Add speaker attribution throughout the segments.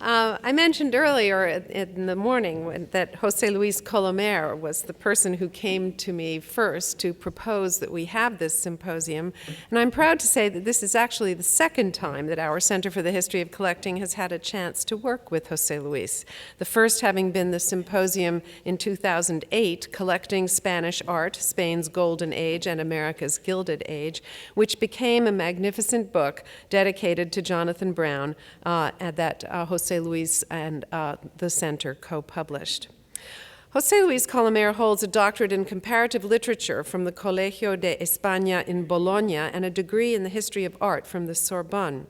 Speaker 1: I mentioned earlier in the morning that José Luis Colomer was the person who came to me first to propose that we have this symposium. And I'm proud to say that this is actually the second time that our Center for the History of Collecting has had a chance to work with José Luis. The first having been the symposium in 2008, Collecting Spanish Art, Spain's Golden Age and America's Gilded Age, which became a magnificent book dedicated to Jonathan Brown that José Luis and the Center co-published. José Luis Colomer holds a doctorate in comparative literature from the Colegio de España in Bologna and a degree in the history of art from the Sorbonne.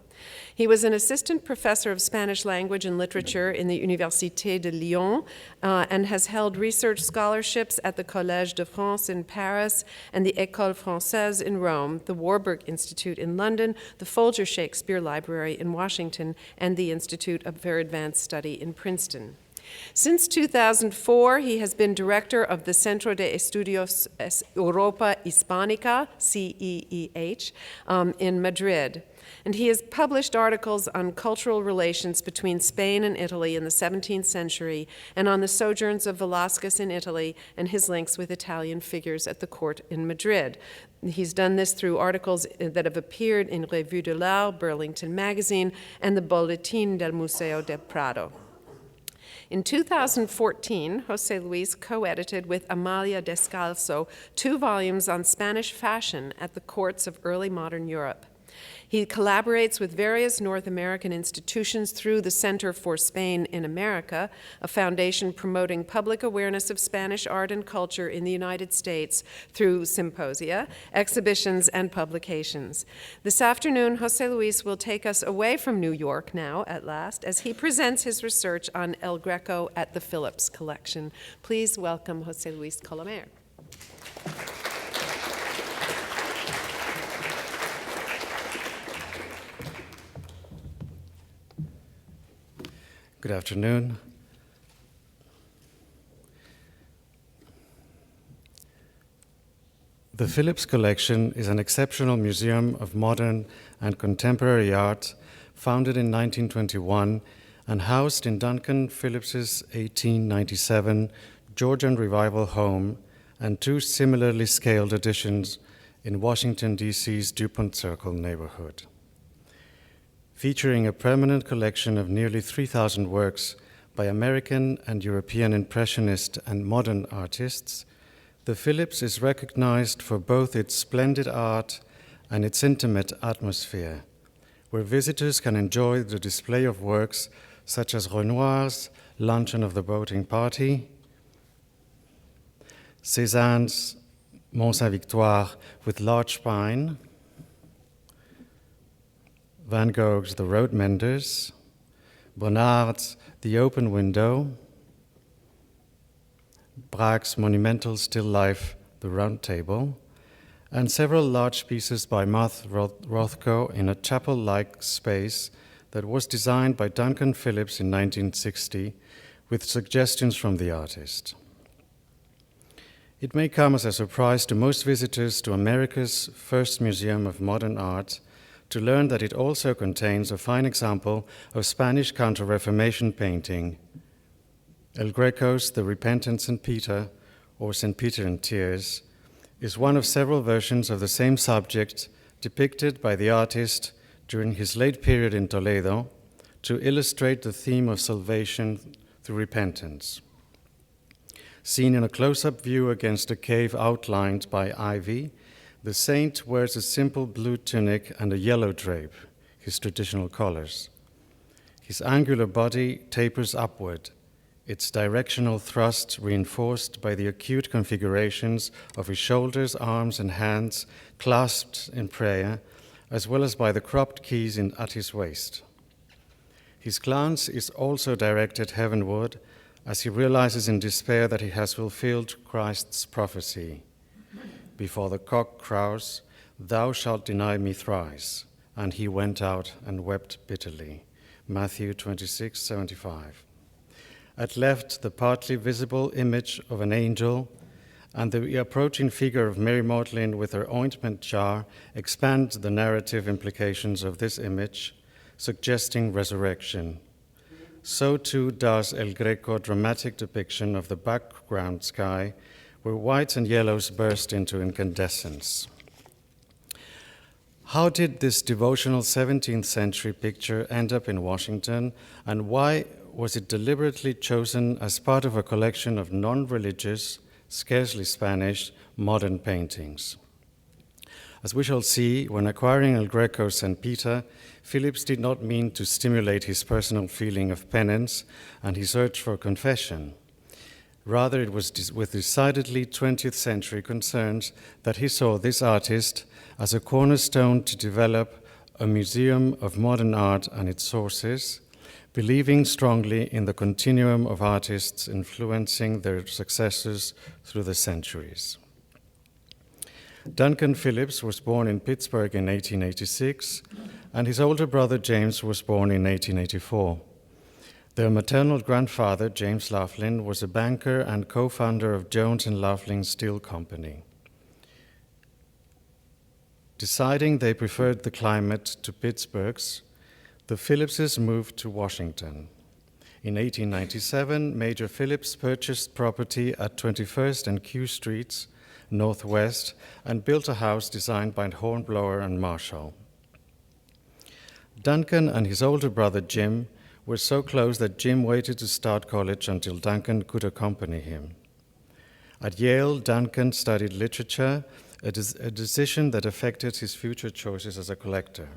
Speaker 1: He was an assistant professor of Spanish language and literature in the Université de Lyon and has held research scholarships at the Collège de France in Paris and the École Française in Rome, the Warburg Institute in London, the Folger Shakespeare Library in Washington, and the Institute for Advanced Study in Princeton. Since 2004, he has been director of the Centro de Estudios Europa Hispánica, CEEH, in Madrid. And he has published articles on cultural relations between Spain and Italy in the 17th century and on the sojourns of Velázquez in Italy and his links with Italian figures at the court in Madrid. He's done this through articles that have appeared in Revue de l'Art, Burlington Magazine, and the Boletín del Museo del Prado. In 2014, José Luis co-edited with Amalia Descalzo 2 volumes on Spanish fashion at the courts of early modern Europe. He collaborates with various North American institutions through the Center for Spain in America, a foundation promoting public awareness of Spanish art and culture in the United States through symposia, exhibitions, and publications. This afternoon, José Luis will take us away from New York now, at last, as he presents his research on El Greco at the Phillips Collection. Please welcome José Luis Colomer.
Speaker 2: Good afternoon. The Phillips Collection is an exceptional museum of modern and contemporary art founded in 1921 and housed in Duncan Phillips's 1897 Georgian Revival home and 2 similarly scaled additions in Washington, D.C.'s DuPont Circle neighborhood. Featuring a permanent collection of nearly 3,000 works by American and European Impressionist and modern artists, the Phillips is recognized for both its splendid art and its intimate atmosphere, where visitors can enjoy the display of works such as Renoir's Luncheon of the Boating Party, Cézanne's Mont Saint-Victoire with large pine, Van Gogh's The Road Menders, Bonnard's The Open Window, Braque's monumental still life, The Round Table, and several large pieces by Marthe Rothko in a chapel-like space that was designed by Duncan Phillips in 1960 with suggestions from the artist. It may come as a surprise to most visitors to America's first museum of modern art to learn that it also contains a fine example of Spanish Counter-Reformation painting. El Greco's The Repentance St. Peter, or St. Peter in Tears, is one of several versions of the same subject depicted by the artist during his late period in Toledo to illustrate the theme of salvation through repentance. Seen in a close-up view against a cave outlined by ivy, the saint wears a simple blue tunic and a yellow drape, his traditional colors. His angular body tapers upward, its directional thrust reinforced by the acute configurations of his shoulders, arms, and hands clasped in prayer, as well as by the cropped keys at his waist. His glance is also directed heavenward as he realizes in despair that he has fulfilled Christ's prophecy. Before the cock crows, thou shalt deny me thrice. And he went out and wept bitterly. Matthew 26:75. At left, the partly visible image of an angel and the approaching figure of Mary Magdalene with her ointment jar expand the narrative implications of this image, suggesting resurrection. so too does El Greco dramatic depiction of the background sky, where whites and yellows burst into incandescence. How did this devotional 17th century picture end up in Washington, and why was it deliberately chosen as part of a collection of non-religious, scarcely Spanish, modern paintings? As we shall see, when acquiring El Greco's St. Peter, Phillips did not mean to stimulate his personal feeling of penance and his urge for confession. Rather, it was with decidedly 20th century concerns that he saw this artist as a cornerstone to develop a museum of modern art and its sources, believing strongly in the continuum of artists influencing their successors through the centuries. Duncan Phillips was born in Pittsburgh in 1886, and his older brother James was born in 1884. Their maternal grandfather, James Laughlin, was a banker and co-founder of Jones and Laughlin Steel Company. Deciding they preferred the climate to Pittsburgh's, the Phillipses moved to Washington. In 1897, Major Phillips purchased property at 21st and Q Streets, Northwest, and built a house designed by Hornblower and Marshall. Duncan and his older brother Jim were so close that Jim waited to start college until Duncan could accompany him. At Yale, Duncan studied literature, a decision that affected his future choices as a collector.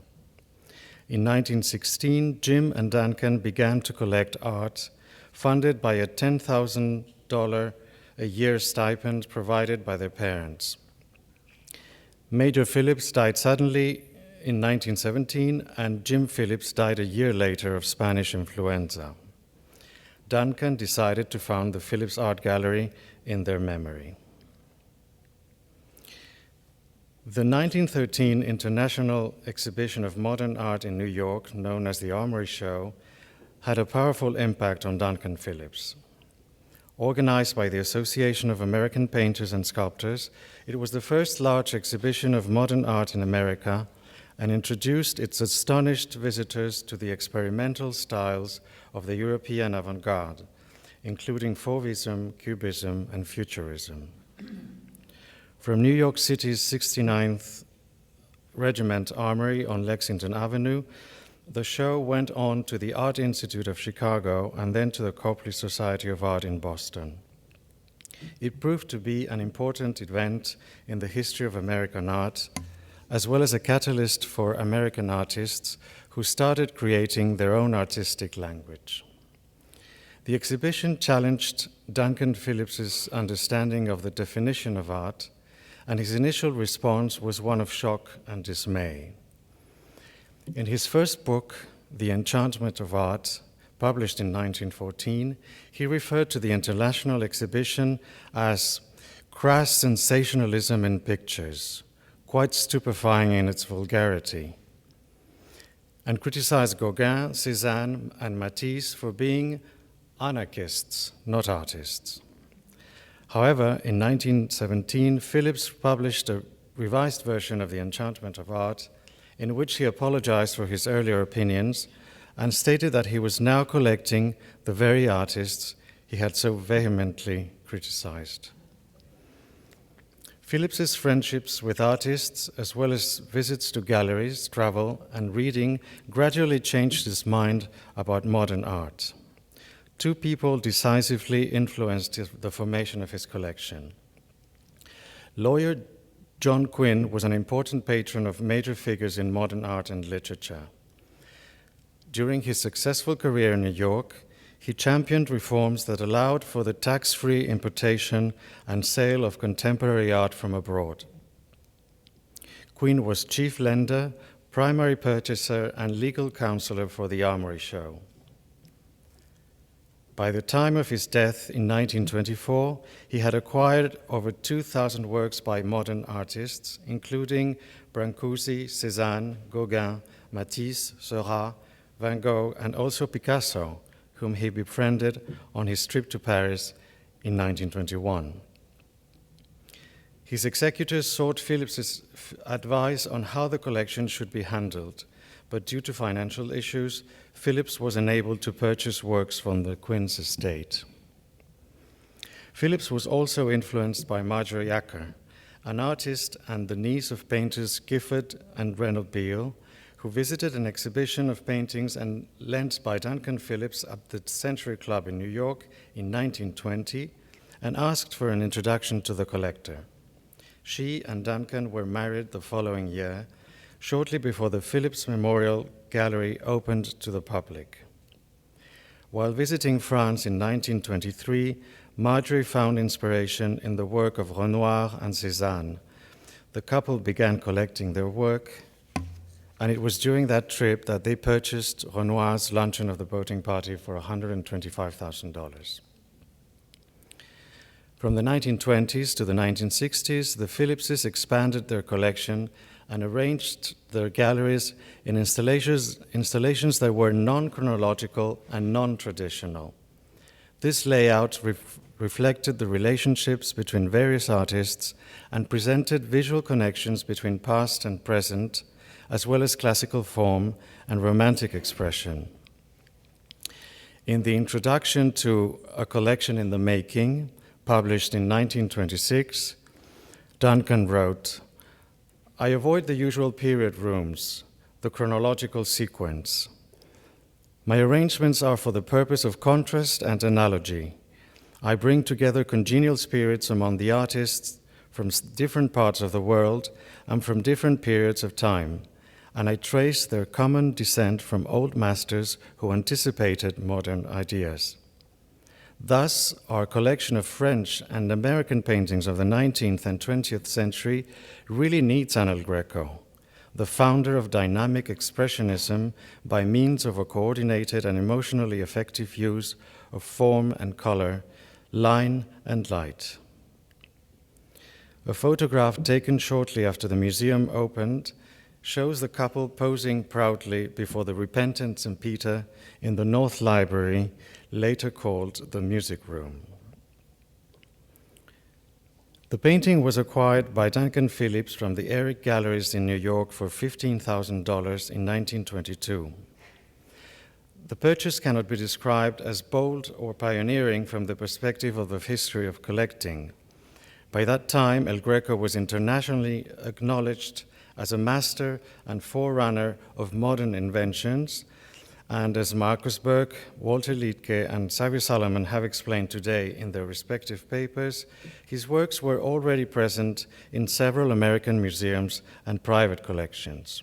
Speaker 2: In 1916, Jim and Duncan began to collect art, funded by a $10,000 a year stipend provided by their parents. Major Phillips died suddenly in 1917, and Jim Phillips died a year later of Spanish influenza. Duncan decided to found the Phillips Art Gallery in their memory. The 1913 International Exhibition of Modern Art in New York, known as the Armory Show, had a powerful impact on Duncan Phillips. Organized by the Association of American Painters and Sculptors, it was the first large exhibition of modern art in America and introduced its astonished visitors to the experimental styles of the European avant-garde, including Fauvism, Cubism, and Futurism. From New York City's 69th Regiment Armory on Lexington Avenue, the show went on to the Art Institute of Chicago and then to the Copley Society of Art in Boston. It proved to be an important event in the history of American art, as well as a catalyst for American artists who started creating their own artistic language. The exhibition challenged Duncan Phillips's understanding of the definition of art, and his initial response was one of shock and dismay. In his first book, The Enchantment of Art, published in 1914, he referred to the international exhibition as crass sensationalism in pictures, quite stupefying in its vulgarity, and criticized Gauguin, Cézanne, and Matisse for being anarchists, not artists. However, in 1917, Phillips published a revised version of The Enchantment of Art, in which he apologized for his earlier opinions and stated that he was now collecting the very artists he had so vehemently criticized. Phillips's friendships with artists, as well as visits to galleries, travel, and reading, gradually changed his mind about modern art. Two people decisively influenced the formation of his collection. Lawyer John Quinn was an important patron of major figures in modern art and literature. During his successful career in New York, he championed reforms that allowed for the tax-free importation and sale of contemporary art from abroad. Quinn was chief lender, primary purchaser, and legal counselor for the Armory Show. By the time of his death in 1924, he had acquired over 2,000 works by modern artists, including Brancusi, Cézanne, Gauguin, Matisse, Seurat, Van Gogh, and also Picasso, whom he befriended on his trip to Paris in 1921. His executors sought Phillips's advice on how the collection should be handled, but due to financial issues, Phillips was unable to purchase works from the Queen's estate. Phillips was also influenced by Marjorie Acker, an artist and the niece of painters Gifford and Reynold Beale, who visited an exhibition of paintings and lent by Duncan Phillips at the Century Club in New York in 1920 and asked for an introduction to the collector. She and Duncan were married the following year, shortly before the Phillips Memorial Gallery opened to the public. While visiting France in 1923, Marjorie found inspiration in the work of Renoir and Cézanne. The couple began collecting their work, and it was during that trip that they purchased Renoir's Luncheon of the Boating Party for $125,000. From the 1920s to the 1960s, the Phillipses expanded their collection and arranged their galleries in installations that were non-chronological and non-traditional. This layout reflected the relationships between various artists and presented visual connections between past and present, as well as classical form and romantic expression. In the introduction to A Collection in the Making, published in 1926, Duncan wrote, "I avoid the usual period rooms, the chronological sequence. My arrangements are for the purpose of contrast and analogy. I bring together congenial spirits among the artists from different parts of the world and from different periods of time, and I trace their common descent from old masters who anticipated modern ideas. Thus, our collection of French and American paintings of the 19th and 20th century really needs an El Greco, the founder of dynamic expressionism by means of a coordinated and emotionally effective use of form and color, line and light." A photograph taken shortly after the museum opened shows the couple posing proudly before the repentant St. Peter in the North Library, later called the Music Room. The painting was acquired by Duncan Phillips from the Eric Galleries in New York for $15,000 in 1922. The purchase cannot be described as bold or pioneering from the perspective of the history of collecting. By that time, El Greco was internationally acknowledged as a master and forerunner of modern inventions, and as Marcus Burke, Walter Liedtke, and Xavier Salomon have explained today in their respective papers, his works were already present in several American museums and private collections.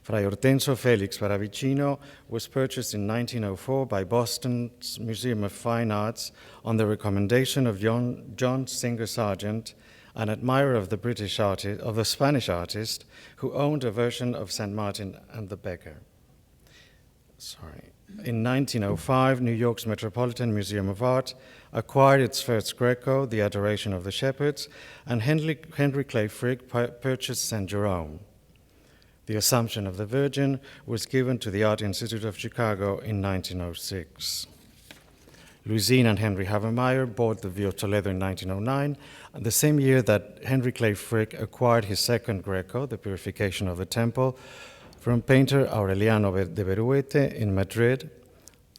Speaker 2: Fray Hortensio Felix Paravicino was purchased in 1904 by Boston's Museum of Fine Arts on the recommendation of John Singer Sargent, an admirer of the Spanish artist who owned a version of St. Martin and the Beggar. In 1905, New York's Metropolitan Museum of Art acquired its first Greco, The Adoration of the Shepherds, and Henry Clay Frick purchased St. Jerome. The Assumption of the Virgin was given to the Art Institute of Chicago in 1906. Louisine and Henry Havemeyer bought the View of Toledo in 1909, and the same year that Henry Clay Frick acquired his second Greco, The Purification of the Temple, from painter Aureliano de Beruete in Madrid,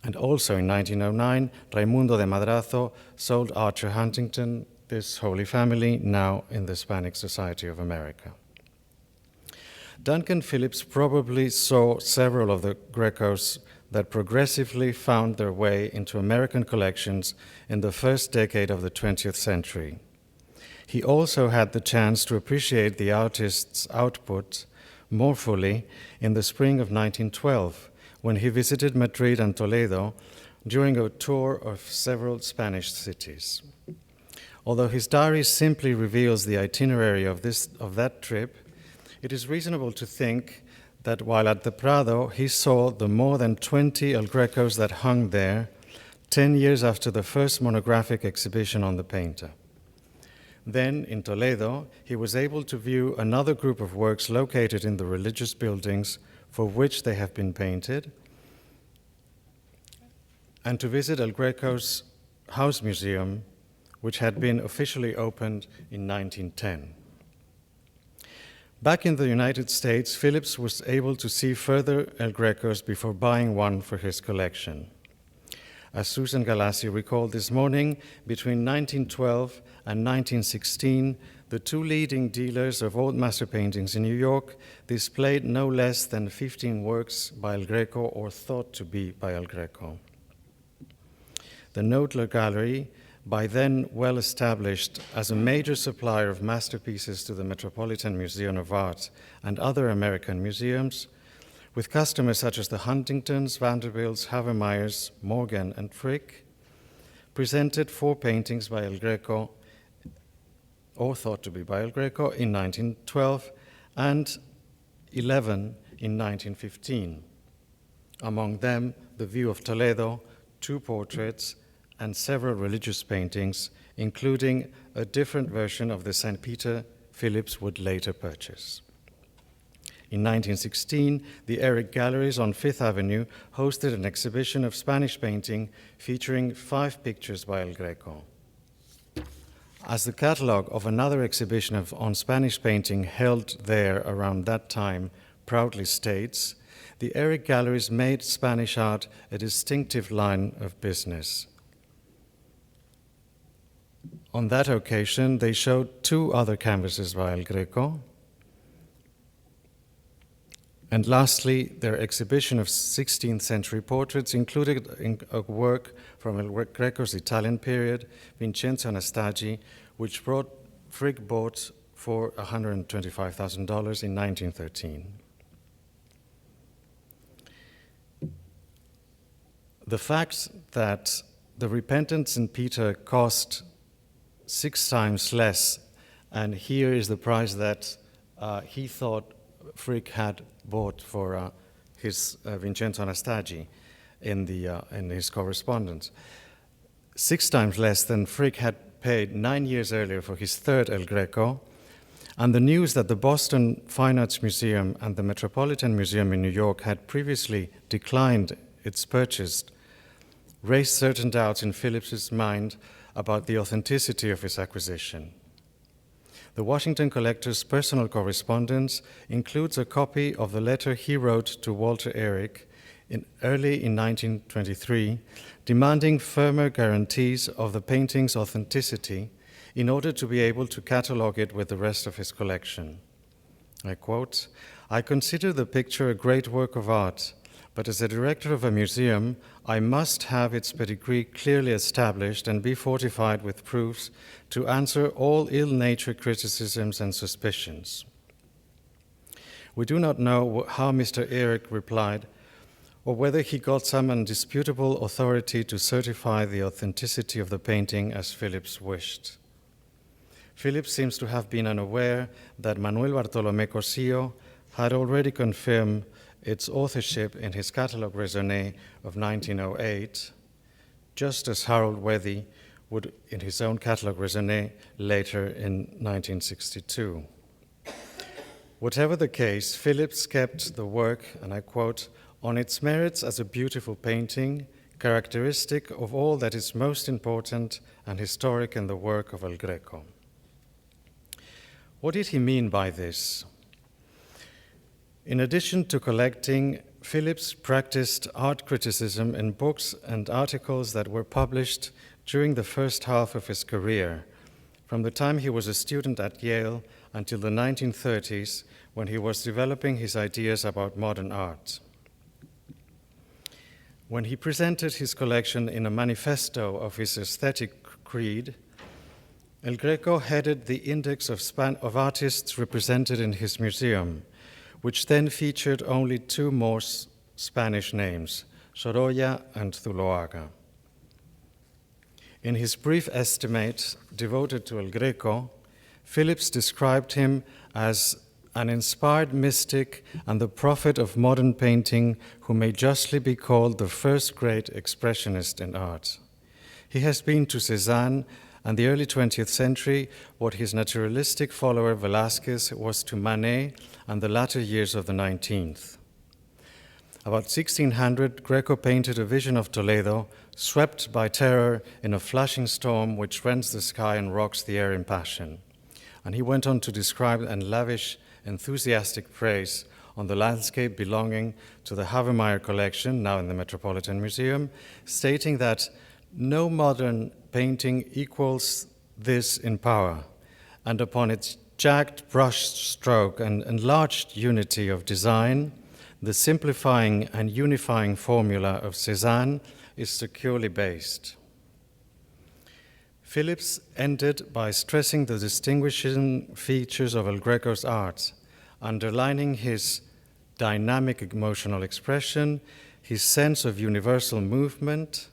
Speaker 2: and also in 1909, Raimundo de Madrazo sold Archer Huntington this Holy Family, now in the Hispanic Society of America. Duncan Phillips probably saw several of the Grecos that progressively found their way into American collections in the first decade of the 20th century. He also had the chance to appreciate the artist's output more fully in the spring of 1912, when he visited Madrid and Toledo during a tour of several Spanish cities. Although his diary simply reveals the itinerary of that trip, it is reasonable to think that while at the Prado, he saw the more than 20 El Grecos that hung there 10 years after the first monographic exhibition on the painter. Then, in Toledo, he was able to view another group of works located in the religious buildings for which they have been painted, and to visit El Greco's house museum, which had been officially opened in 1910. Back in the United States, Phillips was able to see further El Grecos before buying one for his collection. As Susan Galassi recalled this morning, between 1912 and 1916, the two leading dealers of old master paintings in New York displayed no less than 15 works by El Greco or thought to be by El Greco. The Knoedler Gallery, by then well established as a major supplier of masterpieces to the Metropolitan Museum of Art and other American museums, with customers such as the Huntingtons, Vanderbilts, Havermeyers, Morgan, and Frick, presented 4 paintings by El Greco, or thought to be by El Greco, in 1912, and 11 in 1915. Among them, The View of Toledo, 2 portraits, and several religious paintings, including a different version of the St. Peter Phillips would later purchase. In 1916, the Eric Galleries on Fifth Avenue hosted an exhibition of Spanish painting featuring 5 pictures by El Greco. As the catalogue of another exhibition on Spanish painting held there around that time proudly states, the Eric Galleries made Spanish art a distinctive line of business. On that occasion, they showed 2 other canvases by El Greco. And lastly, their exhibition of 16th century portraits included a work from El Greco's Italian period, Vincenzo Anastagi, which Frick bought for $125,000 in 1913. The fact that the Repentant St. Peter cost 6 times less, and here is the price that he thought Frick had bought for his Vincenzo Anastagi in his correspondence. 6 times less than Frick had paid 9 years earlier for his third El Greco, and the news that the Boston Fine Arts Museum and the Metropolitan Museum in New York had previously declined its purchase raised certain doubts in Phillips's mind about the authenticity of his acquisition. The Washington collector's personal correspondence includes a copy of the letter he wrote to Walter Eric early in 1923, demanding firmer guarantees of the painting's authenticity in order to be able to catalogue it with the rest of his collection. I quote, "I consider the picture a great work of art, but as a director of a museum, I must have its pedigree clearly established and be fortified with proofs to answer all ill-natured criticisms and suspicions." We do not know how Mr. Eric replied, or whether he got some undisputable authority to certify the authenticity of the painting as Phillips wished. Phillips seems to have been unaware that Manuel Bartolomé Cosillo had already confirmed its authorship in his Catalogue Raisonné of 1908, just as Harold Wethy would in his own Catalogue Raisonné later in 1962. Whatever the case, Phillips kept the work, and I quote, "on its merits as a beautiful painting, characteristic of all that is most important and historic in the work of El Greco." What did he mean by this? In addition to collecting, Phillips practiced art criticism in books and articles that were published during the first half of his career, from the time he was a student at Yale until the 1930s, when he was developing his ideas about modern art. When he presented his collection in a manifesto of his aesthetic creed, El Greco headed the index of artists represented in his museum, which then featured only 2 more Spanish names, Sorolla and Zuloaga. In his brief estimate devoted to El Greco, Phillips described him as an inspired mystic and the prophet of modern painting who may justly be called the first great expressionist in art. He has been to Cézanne and the early 20th century what his naturalistic follower Velázquez was to Manet and the latter years of the 19th. About 1600, Greco painted a vision of Toledo, swept by terror in a flashing storm which rends the sky and rocks the air in passion. And he went on to describe and lavish enthusiastic praise on the landscape belonging to the Havemeyer Collection, now in the Metropolitan Museum, stating that no modern painting equals this in power, and upon its jagged brush stroke and enlarged unity of design, the simplifying and unifying formula of Cézanne is securely based. Phillips ended by stressing the distinguishing features of El Greco's art, underlining his dynamic emotional expression, his sense of universal movement,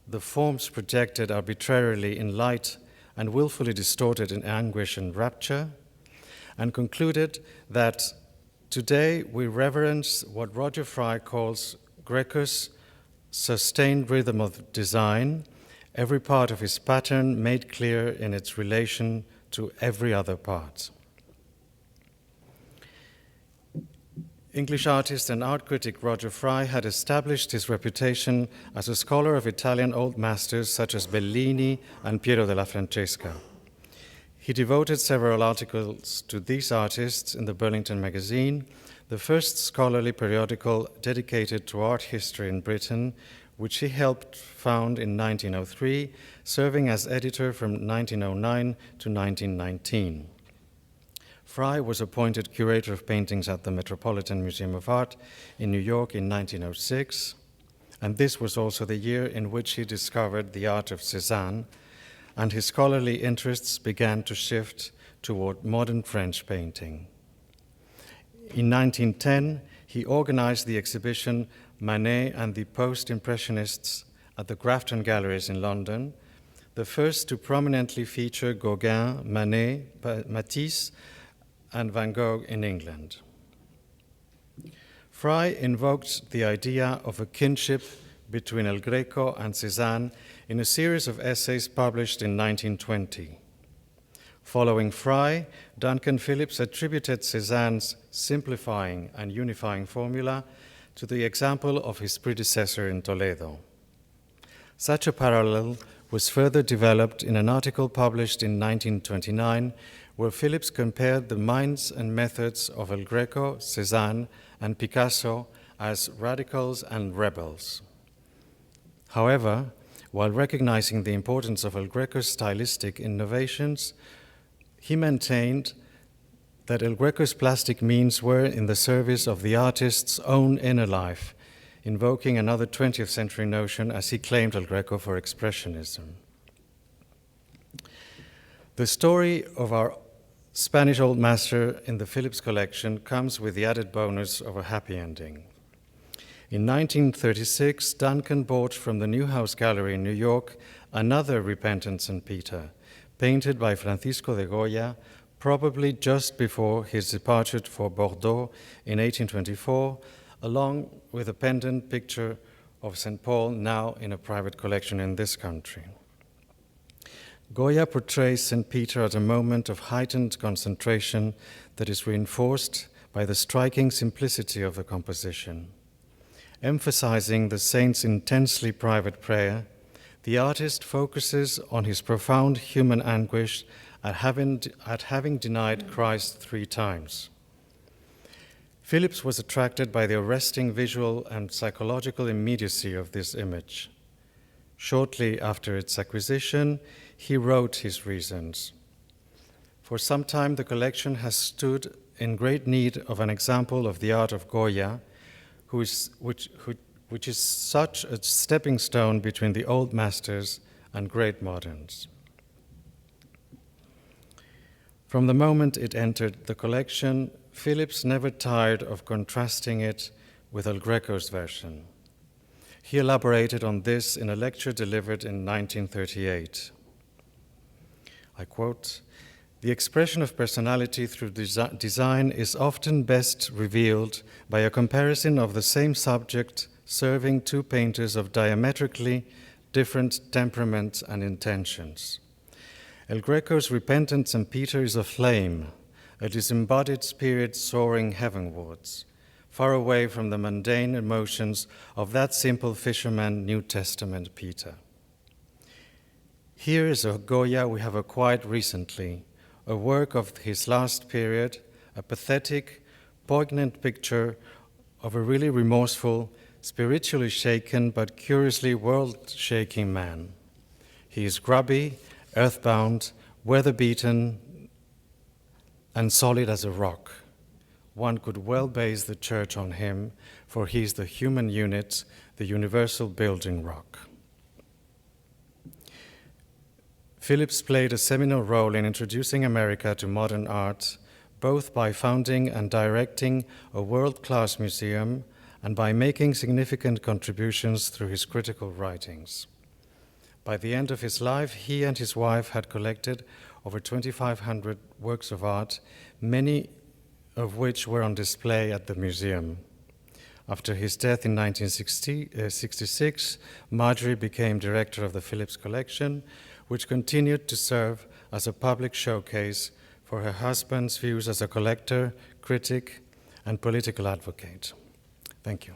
Speaker 2: the forms projected arbitrarily in light and willfully distorted in anguish and rapture, and concluded that today we reverence what Roger Fry calls Greco's sustained rhythm of design, every part of his pattern made clear in its relation to every other part. English artist and art critic Roger Fry had established his reputation as a scholar of Italian old masters such as Bellini and Piero della Francesca. He devoted several articles to these artists in the Burlington Magazine, the first scholarly periodical dedicated to art history in Britain, which he helped found in 1903, serving as editor from 1909 to 1919. Fry was appointed curator of paintings at the Metropolitan Museum of Art in New York in 1906, and this was also the year in which he discovered the art of Cézanne, and his scholarly interests began to shift toward modern French painting. In 1910, he organized the exhibition Manet and the Post-Impressionists at the Grafton Galleries in London, the first to prominently feature Gauguin, Manet, Matisse, and Van Gogh in England. Fry invoked the idea of a kinship between El Greco and Cézanne in a series of essays published in 1920. Following Fry, Duncan Phillips attributed Cézanne's simplifying and unifying formula to the example of his predecessor in Toledo. Such a parallel was further developed in an article published in 1929, where Phillips compared the minds and methods of El Greco, Cézanne, and Picasso as radicals and rebels. However, while recognizing the importance of El Greco's stylistic innovations, he maintained that El Greco's plastic means were in the service of the artist's own inner life, invoking another 20th century notion as he claimed El Greco for expressionism. The story of our Spanish Old Master in the Phillips Collection comes with the added bonus of a happy ending. In 1936, Duncan bought from the Newhouse Gallery in New York another Repentant St. Peter, painted by Francisco de Goya, probably just before his departure for Bordeaux in 1824, along with a pendant picture of St. Paul, now in a private collection in this country. Goya portrays St. Peter at a moment of heightened concentration that is reinforced by the striking simplicity of the composition. Emphasizing the saint's intensely private prayer, the artist focuses on his profound human anguish at having denied Christ 3 times. Phillips was attracted by the arresting visual and psychological immediacy of this image. Shortly after its acquisition, he wrote his reasons. For some time, the collection has stood in great need of an example of the art of Goya, which is such a stepping stone between the old masters and great moderns. From the moment it entered the collection, Phillips never tired of contrasting it with El Greco's version. He elaborated on this in a lecture delivered in 1938. I quote, "The expression of personality through design is often best revealed by a comparison of the same subject serving 2 painters of diametrically different temperaments and intentions. El Greco's Repentant St. Peter is a flame, a disembodied spirit soaring heavenwards. far away from the mundane emotions of that simple fisherman, New Testament Peter. Here is a Goya we have acquired recently, a work of his last period, a pathetic, poignant picture of a really remorseful, spiritually shaken but curiously world-shaking man. He is grubby, earthbound, weather-beaten, and solid as a rock. One could well base the church on him, for he is the human unit, the universal building rock. Phillips played a seminal role in introducing America to modern art, both by founding and directing a world-class museum and by making significant contributions through his critical writings. By the end of his life, he and his wife had collected over 2,500 works of art, many of which were on display at the museum. After his death in 1966, Marjorie became director of the Phillips Collection, which continued to serve as a public showcase for her husband's views as a collector, critic, and political advocate. Thank you.